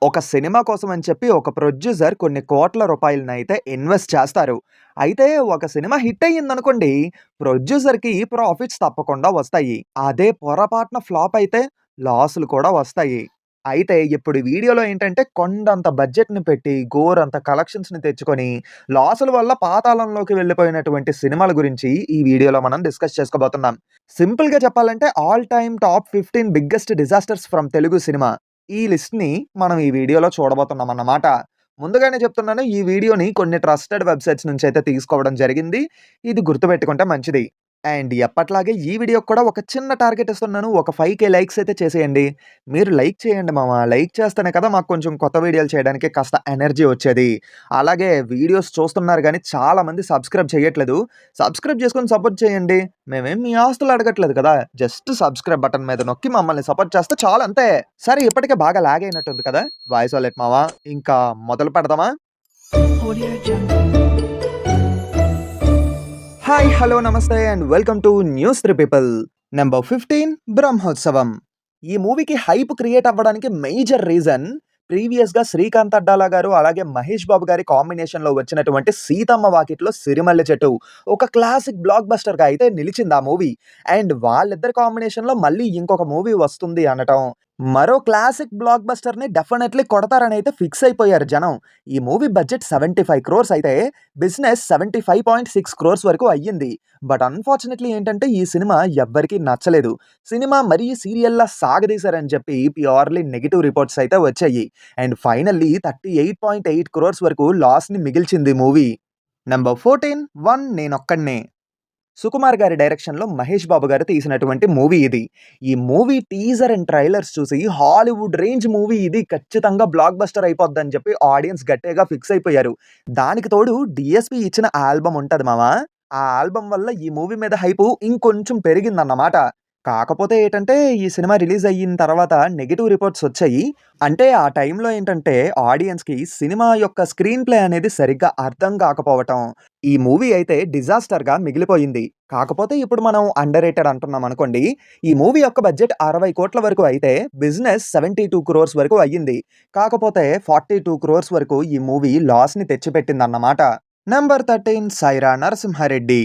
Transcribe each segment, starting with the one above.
ఒక సినిమా కోసం అని చెప్పి ఒక ప్రొడ్యూసర్ కొన్ని కోట్ల రూపాయలనైతే ఇన్వెస్ట్ చేస్తారు. అయితే ఒక సినిమా హిట్ అయ్యిందనుకోండి, ప్రొడ్యూసర్‌కి ప్రాఫిట్స్ తప్పకుండా వస్తాయి. అదే పొరపాటున ఫ్లాప్ అయితే లాసులు కూడా వస్తాయి. అయితే ఇప్పుడు వీడియోలో ఏంటంటే కొండంత బడ్జెట్‌ని పెట్టి, గోరంత కలెక్షన్స్‌ని తెచ్చుకొని, లాసుల వల్ల పాతాళంలోకి వెళ్ళిపోయినటువంటి సినిమాల గురించి ఈ వీడియోలో మనం డిస్కస్ చేసుకోబోతున్నాం. సింపుల్‌గా చెప్పాలంటే all time top 15 biggest disasters from Telugu cinema. ఈ లిస్ట్‌ని మనం ఈ వీడియోలో చూడబోతున్నామన్నమాట. ముందుగానే చెప్తున్నాను ఈ వీడియోని కొన్ని ట్రస్టెడ్ వెబ్‌సైట్స్ నుంచైతే తీసుకోవడం జరిగింది. ఇది గుర్తుపెట్టుకుంటే మంచిది. అండ్ ఎప్పట్లాగే ఈ వీడియోకి కూడా ఒక చిన్న టార్గెట్ ఇస్తున్నాను. ఒక 5,000 లైక్స్ అయితే చేసేయండి. మీరు లైక్ చేయండి మామ. లైక్ చేస్తేనే కదా మాకు కొంచెం కొత్త వీడియోలు చేయడానికి కాస్త ఎనర్జీ వచ్చేది. అలాగే వీడియోస్ చూస్తున్నారు గానీ చాలామంది సబ్స్క్రైబ్ చేయట్లేదు. సబ్స్క్రైబ్ చేసుకొని సపోర్ట్ చేయండి. మేమేం మీ ఆస్తులు అడగట్లేదు కదా! జస్ట్ సబ్స్క్రైబ్ బటన్ మీద నొక్కి మమ్మల్ని సపోర్ట్ చేస్తే చాలు అంతే. సరే ఇప్పటికే బాగా లాగ్ అయినట్టుంది కదా! వాయిస్ ఓలెట్ మామ. ఇంకా మొదలు పెడదామా? Audio Jungle. హాయ్! హలో! నమస్తే and welcome to news 3 people. Number 15 Brahmotsavam. ఈ మూవీకి హైప్ క్రియేట్ అవ్వడానికి మేజర్ రీజన్ ప్రీవియస్‌గా శ్రీకాంత్ అడ్డాల గారు అలాగే మహేష్ బాబు గారి కాంబినేషన్‌లో వచ్చినటువంటి 'సీతమ్మ వాకిట్లో సిరిమల్లె చెట్టు' ఒక క్లాసిక్ బ్లాక్ బస్టర్‌గా అయితే నిలిచింది ఆ మూవీ. అండ్ వాళ్ళిద్దరి కాంబినేషన్‌లో మళ్ళీ ఇంకొక మూవీ వస్తుంది అనటం, మరో క్లాసిక్ బ్లాక్ బస్టర్‌ని డెఫినెట్‌లీ కొడతారని అయితే ఫిక్స్ అయిపోయారు జనం. ఈ మూవీ బడ్జెట్ 75 క్రోర్స్ అయితే బిజినెస్ 75.6 క్రోర్స్ వరకు అయ్యింది. బట్ అన్‌ఫార్చునేట్‌లీ ఏంటంటే ఈ సినిమా ఎవ్వరికీ నచ్చలేదు. సినిమా మరీ సీరియల్‌లా సాగదీశారని చెప్పి ప్యూర్‌లీ నెగెటివ్ రిపోర్ట్స్ అయితే వచ్చాయి. అండ్ ఫైనల్లీ 38.8 క్రోర్స్ వరకు లాస్‌ని మిగిల్చింది మూవీ. నంబర్ 14 'వన్ నేనొక్కడినే'. సుకుమార్ గారి డైరెక్షన్‌లో మహేష్ బాబు గారు తీసినటువంటి మూవీ ఇది. ఈ మూవీ టీజర్ అండ్ ట్రైలర్స్ చూసి హాలీవుడ్ రేంజ్ మూవీ ఇది ఖచ్చితంగా బ్లాక్ బస్టర్ అయిపోద్దని చెప్పి ఆడియన్స్ గట్టిగా ఫిక్స్ అయిపోయారు. దానికి తోడు డీఎస్‌పీ ఇచ్చిన ఆల్బమ్ ఉంటది మామ. ఆ ఆల్బమ్ వల్ల ఈ మూవీ మీద హైపు ఇంకొంచెం పెరిగిందన్నమాట. కాకపోతే ఏటంటే ఈ సినిమా రిలీజ్ అయిన తర్వాత నెగెటివ్ రిపోర్ట్స్ వచ్చాయి. అంటే ఆ టైంలో ఏంటంటే ఆడియన్స్‌కి సినిమా యొక్క స్క్రీన్ ప్లే అనేది సరిగ్గా అర్థం కాకపోవటం. ఈ మూవీ అయితే డిజాస్టర్‌గా మిగిలిపోయింది. కాకపోతే ఇప్పుడు మనం అండర్ రేటెడ్ అంటున్నాం అనుకోండి. ఈ మూవీ యొక్క బడ్జెట్ 60 కోట్ల వరకు అయితే బిజినెస్ 72 క్రోర్స్ వరకు అయ్యింది. కాకపోతే 42 క్రోర్స్ వరకు ఈ మూవీ లాస్‌ని తెచ్చిపెట్టిందన్నమాట. నంబర్ 13 'సైరా నరసింహారెడ్డి'.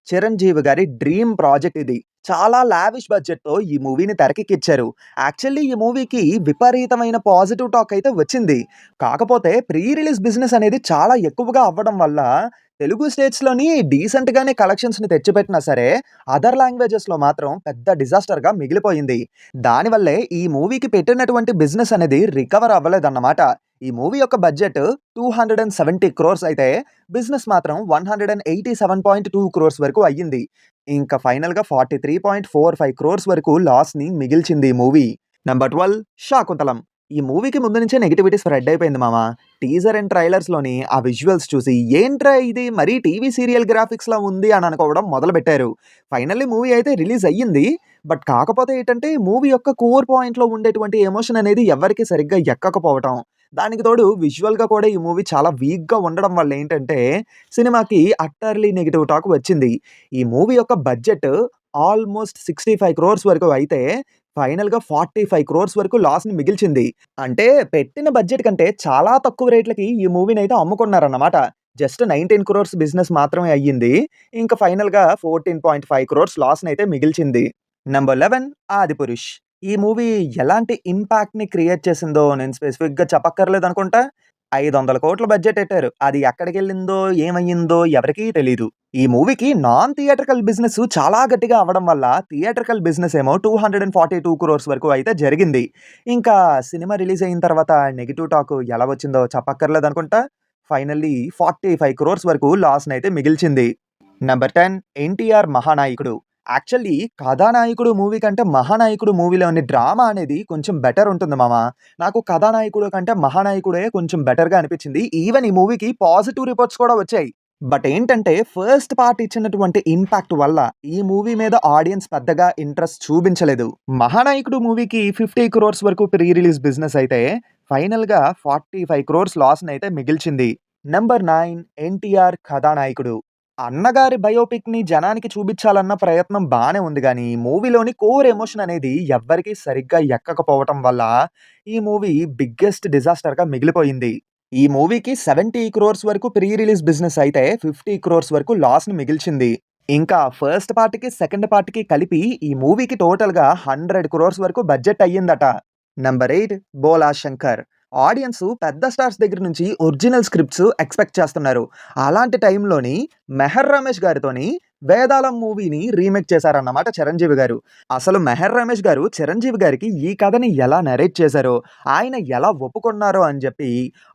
చిరంజీవి గారి డ్రీమ్ ప్రాజెక్ట్ ఇది. చాలా లావిష్ బడ్జెట్‌తో ఈ మూవీని తెరకెక్కించారు. యాక్చువల్లీ ఈ మూవీకి విపరీతమైన పాజిటివ్ టాక్ అయితే వచ్చింది. కాకపోతే ప్రీ రిలీజ్ బిజినెస్ అనేది చాలా ఎక్కువగా అవ్వడం వల్ల తెలుగు స్టేట్స్‌లోని డీసెంట్‌గానే కలెక్షన్స్‌ని తెచ్చిపెట్టినా సరే, అదర్ లాంగ్వేజెస్‌లో మాత్రం పెద్ద డిజాస్టర్‌గా మిగిలిపోయింది. దానివల్లే ఈ మూవీకి పెట్టినటువంటి బిజినెస్ అనేది రికవర్ అవ్వలేదన్నమాట. ఈ మూవీ యొక్క బడ్జెట్ 270 క్రోర్స్ అయితే బిజినెస్ మాత్రం 187.2 క్రోర్స్ వరకు అయ్యింది. ఇంకా ఫైనల్‌గా 43.45 క్రోర్స్ వరకు లాస్‌ని మిగిల్చింది ఈ మూవీ. నంబర్ 12 'శాకుంతలం'. ఈ మూవీకి ముందు నుంచే నెగటివిటీ స్ప్రెడ్ అయిపోయింది మామ. టీజర్ అండ్ ట్రైలర్స్‌లోని ఆ విజువల్స్ చూసి ఏంట్రా ఇది మరీ టీవీ సీరియల్ గ్రాఫిక్స్‌లా ఉంది అని అనుకోవడం మొదలుపెట్టారు. ఫైనల్లీ మూవీ అయితే రిలీజ్ అయ్యింది. బట్ కాకపోతే ఏంటంటే మూవీ యొక్క కోర్ పాయింట్‌లో ఉండేటువంటి ఎమోషన్ అనేది ఎవ్వరికీ సరిగ్గా ఎక్కకపోవటం. దానికి తోడు విజువల్‌గా కూడా ఈ మూవీ చాలా వీక్‌గా ఉండడం వల్ల ఏంటంటే సినిమాకి అట్టర్‌లీ నెగెటివ్ టాక్ వచ్చింది. ఈ మూవీ యొక్క బడ్జెట్ ఆల్‌మోస్ట్ 65 క్రోర్స్ వరకు అయితే ఫైనల్‌గా 45 క్రోర్స్ వరకు లాస్‌ని మిగిల్చింది. అంటే పెట్టిన బడ్జెట్ కంటే చాలా తక్కువ రేట్లకి ఈ మూవీనైతే అమ్ముకున్నారన్నమాట. జస్ట్ 19 క్రోర్స్ బిజినెస్ మాత్రమే అయ్యింది. ఇంకా ఫైనల్‌గా 14.5 క్రోర్స్ లాస్‌నైతే మిగిల్చింది. నంబర్ 11 'ఆదిపురుష్'. ఈ మూవీ ఎలాంటి ఇంపాక్ట్‌ని క్రియేట్ చేసిందో నేను స్పెసిఫిక్‌గా చెప్పక్కర్లేదనుకుంటా. 500,00,00,000 బడ్జెట్ ఎట్టారు. అది ఎక్కడికెళ్ళిందో, ఏమయ్యిందో ఎవరికీ తెలీదు. ఈ మూవీకి నాన్ థియేట్రికల్ బిజినెస్ చాలా గట్టిగా అవ్వడం వల్ల థియేట్రికల్ బిజినెస్ ఏమో 242 క్రోర్స్ వరకు అయితే జరిగింది. ఇంకా సినిమా రిలీజ్ అయిన తర్వాత నెగెటివ్ టాక్ ఎలా వచ్చిందో చెప్పక్కర్లేదనుకుంటా. ఫైనల్లీ 45 క్రోర్స్ వరకు లాస్‌నైతే మిగిల్చింది. నంబర్ 10 'ఎన్టీఆర్ మహానాయకుడు'. యాక్చువల్లీ 'కథానాయకుడు' మూవీ కంటే 'మహానాయకుడు' మూవీలోని డ్రామా అనేది కొంచెం బెటర్ ఉంటుంది మామ. నాకు 'కథానాయకుడు' కంటే 'మహానాయకుడే' కొంచెం బెటర్‌గా అనిపించింది. ఈవెన్ ఈ మూవీకి పాజిటివ్ రిపోర్ట్స్ కూడా వచ్చాయి. బట్ ఏంటంటే ఫస్ట్ పార్ట్ ఇచ్చినటువంటి ఇంపాక్ట్ వల్ల ఈ మూవీ మీద ఆడియన్స్ పెద్దగా ఇంట్రెస్ట్ చూపించలేదు. 'మహానాయకుడు' మూవీకి 50 క్రోర్స్ వరకు ప్రీ రిలీజ్ బిజినెస్ అయితే ఫైనల్‌గా 45 క్రోర్స్ లాస్‌నైతే మిగిల్చింది. నంబర్ 9 'ఎన్టీఆర్ కథానాయకుడు'. అన్నగారి బయోపిక్‌ని జనానికి చూపించాలన్న ప్రయత్నం బానే ఉంది గానీ, మూవీలోని కోర్ ఎమోషన్ అనేది ఎవ్వరికీ సరిగ్గా ఎక్కకపోవటం వల్ల, ఈ మూవీ బిగ్గెస్ట్ డిజాస్టర్‌గా మిగిలిపోయింది. ఈ మూవీకి 70 క్రోర్స్ వరకు ప్రీ రిలీజ్ బిజినెస్ అయితే, 50 క్రోర్స్ వరకు లాస్‌ని మిగిల్చింది. ఇంకా ఫస్ట్ పార్ట్‌కి, సెకండ్ పార్ట్‌కి కలిపి ఈ మూవీకి టోటల్‌గా 100 క్రోర్స్ వరకు బడ్జెట్ అయ్యిందట. నంబర్ 8 'బోలా శంకర్'. ఆడియన్స్ పెద్ద స్టార్స్ దగ్గర నుంచి ఒరిజినల్ స్క్రిప్ట్స్ ఎక్స్‌పెక్ట్ చేస్తున్నారు. అలాంటి టైంలోని 'మెహర్ రమేష్' గారితోని 'వేదాళం' మూవీని రీమేక్ చేశారన్నమాట చిరంజీవి గారు. అసలు 'మెహర్ రమేష్' గారు చిరంజీవి గారికి ఈ కథని ఎలా నరేట్ చేశారో, ఆయన ఎలా ఒప్పుకున్నారో అని చెప్పి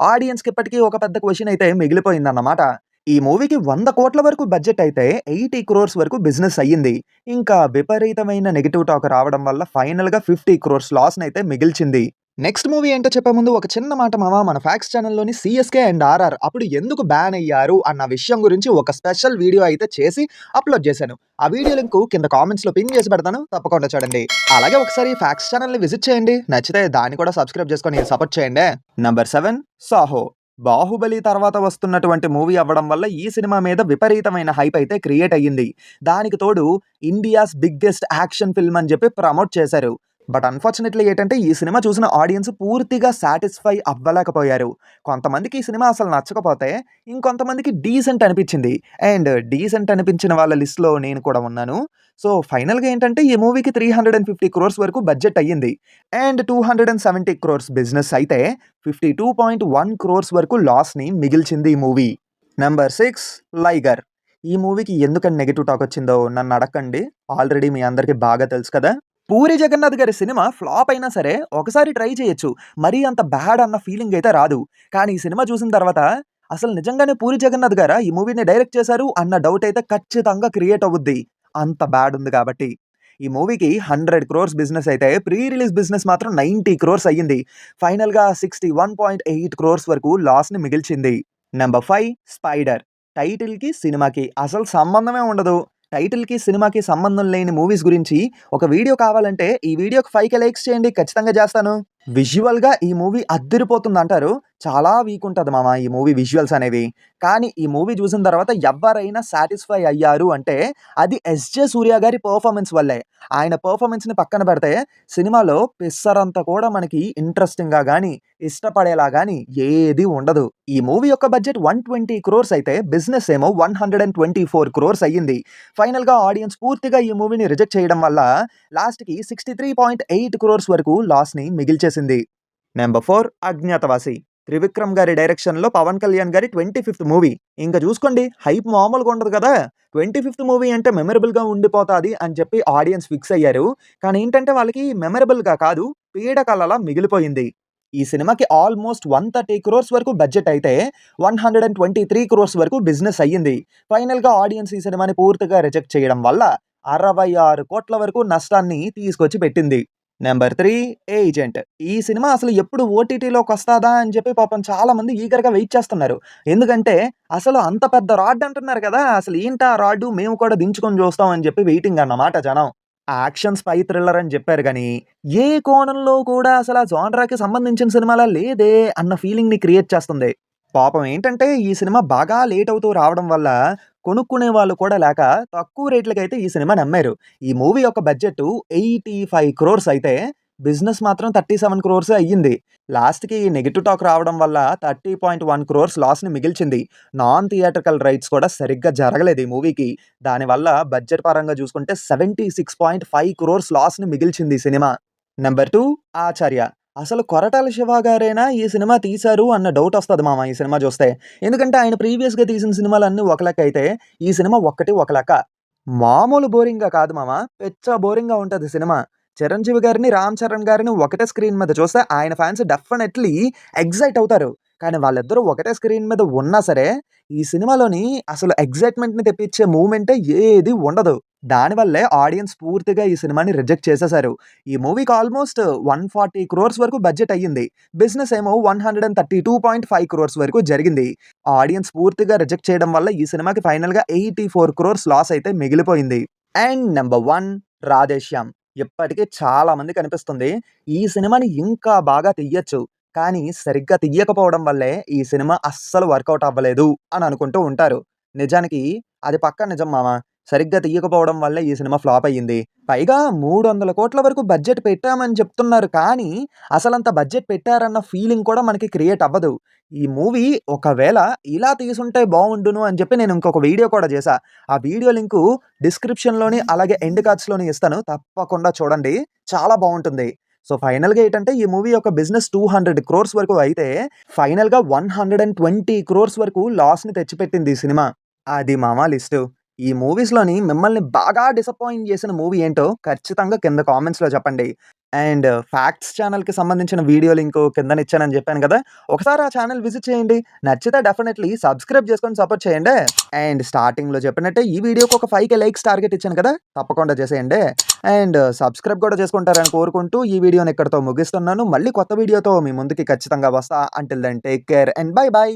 ఆడియన్స్‌కి ఇప్పటికీ ఒక పెద్ద క్వెషన్ అయితే మిగిలిపోయిందన్నమాట. ఈ మూవీకి 100,00,00,000 వరకు బడ్జెట్ అయితే 80 క్రోర్స్ వరకు బిజినెస్ అయ్యింది. ఇంకా విపరీతమైన నెగెటివ్ టాక్ రావడం వల్ల ఫైనల్‌గా 50 క్రోర్స్ లాస్‌నైతే మిగిల్చింది. నెక్స్ట్ మూవీ ఏంటో చెప్పే ముందు ఒక చిన్న మాట మామ, మన ఫ్యాక్స్ ఛానల్‌లోని 'సీఎస్‌కే అండ్ ఆర్ఆర్' అప్పుడు ఎందుకు బ్యాన్ అయ్యారు అన్న విషయం గురించి ఒక స్పెషల్ వీడియో అయితే చేసి అప్‌లోడ్ చేశాను. ఆ వీడియో లింకు కింద కామెంట్స్‌లో పిన్ చేసి పెడతాను. తప్పకుండా చూడండి. అలాగే ఒకసారి ఫ్యాక్స్ ఛానల్‌ని విజిట్ చేయండి. నచ్చితే దాన్ని కూడా సబ్స్క్రైబ్ చేసుకొని సపోర్ట్ చేయండి. నంబర్ 7 'సాహో'. 'బాహుబలి' తర్వాత వస్తున్నటువంటి మూవీ అవ్వడం వల్ల ఈ సినిమా మీద విపరీతమైన హైప్ అయితే క్రియేట్ అయ్యింది. దానికి తోడు ఇండియాస్ బిగ్గెస్ట్ యాక్షన్ ఫిల్మ్ అని చెప్పి ప్రమోట్ చేశారు. బట్ అన్‌ఫార్చునేట్‌లీ ఏంటంటే ఈ సినిమా చూసిన ఆడియన్స్ పూర్తిగా సాటిస్ఫై అవ్వలేకపోయారు. కొంతమందికి ఈ సినిమా అసలు నచ్చకపోతే, ఇంకొంతమందికి డీసెంట్ అనిపించింది. అండ్ డీసెంట్ అనిపించిన వాళ్ళ లిస్ట్‌లో నేను కూడా ఉన్నాను. సో, ఫైనల్‌గా ఏంటంటే ఈ మూవీకి 350 క్రోర్స్ వరకు బడ్జెట్ అయ్యింది. అండ్ 270 క్రోర్స్ బిజినెస్ అయితే 52.1 క్రోర్స్ వరకు లాస్‌ని మిగిల్చింది ఈ మూవీ. నంబర్ 6 'లైగర్'. ఈ మూవీకి ఎందుకని నెగెటివ్ టాక్ వచ్చిందో నన్ను అడక్కండి. ఆల్రెడీ మీ అందరికీ బాగా తెలుసు కదా! పూరి జగన్నాథ్ గారి సినిమా ఫ్లాప్ అయినా సరే ఒకసారి ట్రై చేయొచ్చు. మరీ అంత బ్యాడ్ అన్న ఫీలింగ్ అయితే రాదు. కానీ ఈ సినిమా చూసిన తర్వాత అసలు నిజంగానే పూరి జగన్నాథ్ గారా ఈ మూవీని డైరెక్ట్ చేశారు అన్న డౌట్ అయితే ఖచ్చితంగా క్రియేట్ అవుద్ది. అంత బ్యాడ్ ఉంది కాబట్టి. ఈ మూవీకి 100 క్రోర్స్ బిజినెస్ అయితే ప్రీ రిలీజ్ బిజినెస్ మాత్రం 90 క్రోర్స్ అయ్యింది. ఫైనల్‌గా 61.8 క్రోర్స్ వరకు లాస్‌ని మిగిల్చింది. Number 5 'spider'. టైటిల్‌కి, సినిమాకి అసలు సంబంధమే ఉండదు. టైటిల్‌కి, సినిమాకి సంబంధం లేని మూవీస్ గురించి ఒక వీడియో కావాలంటే ఈ వీడియోకి 5,000 లైక్స్ చేయండి. ఖచ్చితంగా చేస్తాను. విజువల్‌గా ఈ మూవీ అద్దిరిపోతుందంటారు. చాలా వీక్ ఉంటది మామ ఈ మూవీ విజువల్స్ అనేవి. కానీ ఈ మూవీ చూసిన తర్వాత ఎవ్వరైనా సాటిస్ఫై అయ్యారు అంటే అది 'ఎస్‌జే సూర్య' గారి పెర్ఫార్మన్స్ వల్లే. ఆయన పెర్ఫార్మన్స్‌ని పక్కన పెడితే సినిమాలో పిస్సరంత కూడా మనకి ఇంట్రెస్టింగ్‌గా గాని, ఇష్టపడేలా గాని ఏది ఉండదు. ఈ మూవీ యొక్క బడ్జెట్ 120 క్రోర్స్ అయితే బిజినెస్ ఏమో 124 క్రోర్స్ అయ్యింది. ఫైనల్‌గా ఆడియన్స్ పూర్తిగా ఈ మూవీని రిజెక్ట్ చేయడం వల్ల లాస్ట్‌కి 63.8 క్రోర్స్ వరకు లాస్‌ని మిగిల్చేసింది. నంబర్ 4 'అజ్ఞాతవాసి'. త్రివిక్రమ్ గారి డైరెక్షన్‌లో పవన్ కళ్యాణ్ గారి 25థ్ మూవీ. ఇంక చూసుకోండి హైప్ మామూలుగా ఉండదు కదా! 25థ్ మూవీ అంటే మెమరబుల్‌గా ఉండిపోతాది అని చెప్పి ఆడియన్స్ ఫిక్స్ అయ్యారు. కానీ ఏంటంటే వాళ్ళకి మెమరబుల్‌గా కాదు, పీడకలలా మిగిలిపోయింది. ఈ సినిమాకి ఆల్మోస్ట్ 130 క్రోర్స్ వరకు బడ్జెట్ అయితే 123 క్రోర్స్ వరకు బిజినెస్ అయ్యింది. ఫైనల్‌గా ఆడియన్స్ ఈ సినిమాని పూర్తిగా రిజెక్ట్ చేయడం వల్ల 66 కోట్ల వరకు నష్టాన్ని తీసుకొచ్చి పెట్టింది. Number 3 'agent'. ఈ సినిమా అసలు ఎప్పుడు ఓటీటీలోకొస్తాదా అని చెప్పి పాపం చాలామంది ఈగర్‌గా వెయిట్ చేస్తున్నారు. ఎందుకంటే అసలు అంత పెద్ద రాడ్ అంటున్నారు కదా! అసలు ఏంటా రాడ్డు మేము కూడా దించుకొని చూస్తాం అని చెప్పి వెయిటింగ్ అన్నమాట జనం. యాక్షన్ స్పై థ్రిల్లర్ అని చెప్పారు గానీ, ఏ కోణంలో కూడా అసలు ఆ జోనరాకి సంబంధించిన సినిమాలా లేదే అన్న ఫీలింగ్‌ని క్రియేట్ చేస్తుంది. పాపం ఏంటంటే ఈ సినిమా బాగా లేట్ అవుతూ రావడం వల్ల కొనుక్కునే వాళ్ళు కూడా లేక తక్కువ రేట్లకైతే ఈ సినిమాని అమ్మారు. ఈ మూవీ యొక్క బడ్జెట్ 85 క్రోర్స్ అయితే బిజినెస్ మాత్రం 37 క్రోర్సే అయ్యింది. లాస్ట్‌కి నెగెటివ్ టాక్ రావడం వల్ల 30.1 క్రోర్స్ లాస్‌ని మిగిల్చింది. నాన్ థియేట్రికల్ రైట్స్ కూడా సరిగ్గా జరగలేదు ఈ మూవీకి. దానివల్ల బడ్జెట్ పరంగా చూసుకుంటే 76.5 క్రోర్స్ లాస్‌ని మిగిల్చింది ఈ సినిమా. నంబర్ 2 'ఆచార్య'. అసలు కొరటాల శివ గారేనా ఈ సినిమా తీశారు అన్న డౌట్ వస్తది మామ ఈ సినిమా చూస్తే. ఎందుకంటే ఆయన ప్రీవియస్‌గా తీసిన సినిమాలన్నీ ఒక లెక్క అయితే ఈ సినిమా ఒక్కటి ఒక లెక్క. మామూలు బోరింగ్‌గా కాదు మామ. పిచ్చ బోరింగ్‌గా ఉంటది సినిమా. చిరంజీవి గారిని, రామ్ చరణ్ గారిని ఒకటే స్క్రీన్ మీద చూస్తే ఆయన ఫాన్స్ డెఫినెట్‌లీ ఎక్సైట్ అవుతారు. కానీ వాళ్ళిద్దరూ ఒకటే స్క్రీన్ మీద ఉన్నా సరే, ఈ సినిమాలోని అసలు ఎక్సైట్‌మెంట్‌ని తెప్పించే మూవ్‌మెంటే ఏది ఉండదు. దానివల్లే ఆడియన్స్ పూర్తిగా ఈ సినిమాని రిజెక్ట్ చేసేసారు. ఈ మూవీకి ఆల్మోస్ట్ 140 క్రోర్స్ వరకు బడ్జెట్ అయ్యింది. బిజినెస్ ఏమో 132.5 క్రోర్స్ వరకు జరిగింది. ఆడియన్స్ పూర్తిగా రిజెక్ట్ చేయడం వల్ల ఈ సినిమాకి ఫైనల్‌గా 84 క్రోర్స్ లాస్ అయితే మిగిలిపోయింది. And number 1 'Radhe Shyam'. ఇప్పటికి చాలా మందికి అనిపిస్తుంది ఈ సినిమాని ఇంకా బాగా తీయొచ్చు. కానీ సరిగ్గా తీయకపోవడం వల్లే ఈ సినిమా అస్సలు వర్కౌట్ అవ్వలేదు అని అనుకుంటూ ఉంటారు. నిజానికి అది పక్కా నిజం మామ. సరిగ్గా తీయకపోవడం వల్లే ఈ సినిమా ఫ్లాప్ అయ్యింది. పైగా 300,00,00,000 వరకు బడ్జెట్ పెట్టామని చెప్తున్నారు కానీ, అసలంత బడ్జెట్ పెట్టారన్న ఫీలింగ్ కూడా మనకి క్రియేట్ అవ్వదు. ఈ మూవీ ఒకవేళ ఇలా తీసుంటే బావుండును అని చెప్పి నేను ఇంకొక వీడియో కూడా చేశా. ఆ వీడియో లింకు డిస్క్రిప్షన్‌లోని అలాగే ఎండ్ కార్డ్స్‌లోని ఇస్తాను. తప్పకుండా చూడండి. చాలా బావుంటుంది. సో, ఫైనల్‌గా ఏంటంటే ఈ మూవీ యొక్క బిజినెస్ 200 క్రోర్స్ వరకు అయితే, ఫైనల్‌గా 120 క్రోర్స్ వరకు లాస్‌ని తెచ్చిపెట్టింది ఈ సినిమా. అది మామ లిస్టు. ఈ మూవీస్‌లోని మిమ్మల్ని బాగా డిసప్పాయింట్ చేసిన మూవీ ఏంటో ఖచ్చితంగా కింద కామెంట్స్‌లో చెప్పండి. అండ్ ఫ్యాక్ట్స్ ఛానెల్‌కి సంబంధించిన వీడియో లింకు కిందన ఇచ్చానని చెప్పాను కదా! ఒకసారి ఆ ఛానెల్ విజిట్ చేయండి. నచ్చితే డెఫినైట్‌లీ సబ్స్క్రైబ్ చేసుకొని సపోర్ట్ చేయండి. అండ్ స్టార్టింగ్‌లో చెప్పినట్టే ఈ వీడియోకి ఒక 5,000 లైక్స్ టార్గెట్ ఇచ్చాను కదా! తప్పకుండా చేసేయండి. అండ్ సబ్స్క్రైబ్ కూడా చేసుకుంటారని కోరుకుంటూ ఈ వీడియోని ఇక్కడితో ముగిస్తున్నాను. మళ్ళీ కొత్త వీడియోతో మీ ముందుకి ఖచ్చితంగా వస్తా. Until then take care and bye by.